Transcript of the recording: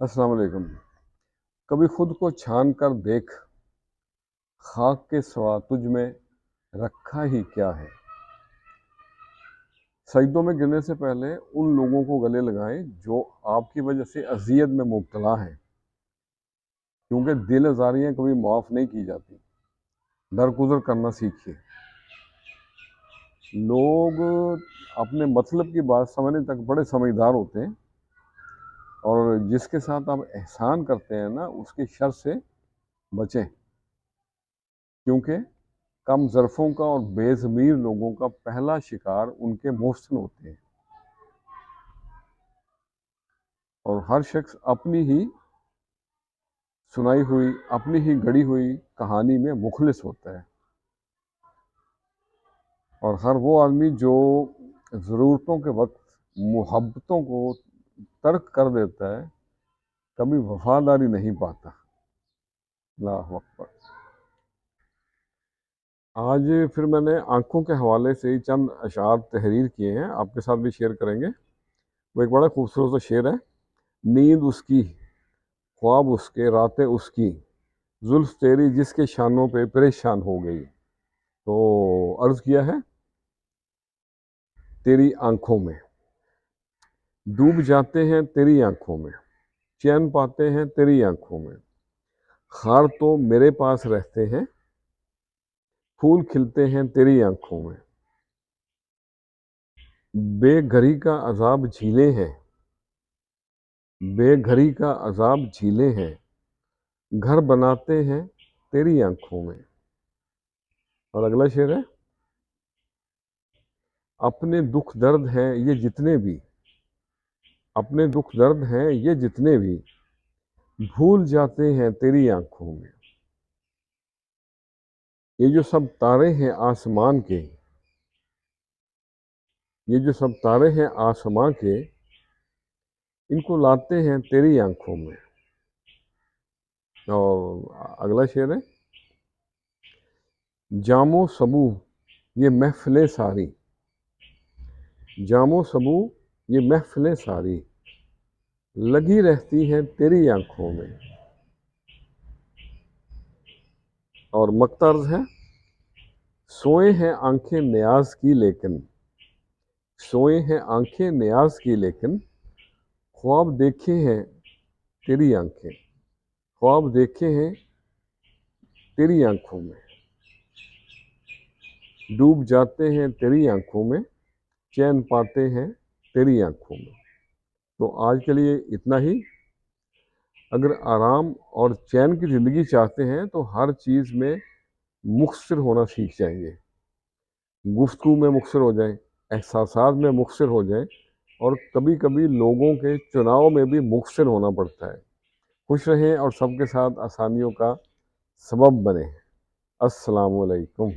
السلام علیکم۔ کبھی خود کو چھان کر دیکھ، خاک کے سوا تجھ میں رکھا ہی کیا ہے۔ سجدوں میں گرنے سے پہلے ان لوگوں کو گلے لگائیں جو آپ کی وجہ سے اذیت میں مبتلا ہیں، کیونکہ دل آزاریاں کبھی معاف نہیں کی جاتی۔ درگزر کرنا سیکھیے۔ لوگ اپنے مطلب کی بات سمجھنے تک بڑے سمجھدار ہوتے ہیں، اور جس کے ساتھ آپ احسان کرتے ہیں نا، اس کی شر سے بچیں، کیونکہ کم ظرفوں کا اور بے ضمیر لوگوں کا پہلا شکار ان کے محسن ہوتے ہیں، اور ہر شخص اپنی ہی سنائی ہوئی، اپنی ہی گڑی ہوئی کہانی میں مخلص ہوتا ہے، اور ہر وہ آدمی جو ضرورتوں کے وقت محبتوں کو ترک کر دیتا ہے کبھی وفاداری نہیں پاتا۔ اللہ اکبر۔ آج پھر میں نے آنکھوں کے حوالے سے ہی چند اشعار تحریر کیے ہیں، آپ کے ساتھ بھی شیئر کریں گے۔ وہ ایک بڑا خوبصورت سا شعر ہے۔ نیند اس کی، خواب اس کے، راتیں اس کی، زلف تیری جس کے شانوں پہ پریشان ہو گئی۔ تو عرض کیا ہے، تیری آنکھوں میں ڈوب جاتے ہیں، تیری آنکھوں میں چین پاتے ہیں، تیری آنکھوں میں خار تو میرے پاس رہتے ہیں، پھول کھلتے ہیں تیری آنکھوں میں۔ بے گھری کا عذاب جھیلیں ہیں، بے گھری کا عذاب جھیلیں ہیں، گھر بناتے ہیں تیری آنکھوں میں۔ اور اگلا شعر ہے، اپنے دکھ درد ہیں یہ جتنے بھی، اپنے دکھ درد ہیں یہ جتنے بھی بھول جاتے ہیں تیری آنکھوں میں۔ یہ جو سب تارے ہیں آسمان کے، یہ جو سب تارے ہیں آسمان کے، ان کو لاتے ہیں تیری آنکھوں میں۔ اور اگلا شعر ہے، جام و سبو یہ محفلیں ساری، جام و سبو یہ محفلیں ساری لگی رہتی ہیں تیری آنکھوں میں۔ اور مقطع ہے، سوئے ہیں آنکھیں نیاز کی لیکن، سوئے ہیں آنکھیں نیاز کی لیکن خواب دیکھے ہیں تیری آنکھیں، خواب دیکھے ہیں تیری آنکھوں میں، ڈوب جاتے ہیں تیری آنکھوں میں، چین پاتے ہیں تیری آنکھوں میں۔ تو آج کے لیے اتنا ہی۔ اگر آرام اور چین کی زندگی چاہتے ہیں تو ہر چیز میں مختصر ہونا سیکھ جائیں گے، گفتگو میں مختصر ہو جائیں، احساسات میں مختصر ہو جائیں، اور کبھی کبھی لوگوں کے چناؤ میں بھی مختصر ہونا پڑتا ہے۔ خوش رہیں اور سب کے ساتھ آسانیوں کا سبب بنیں۔ السلام علیکم۔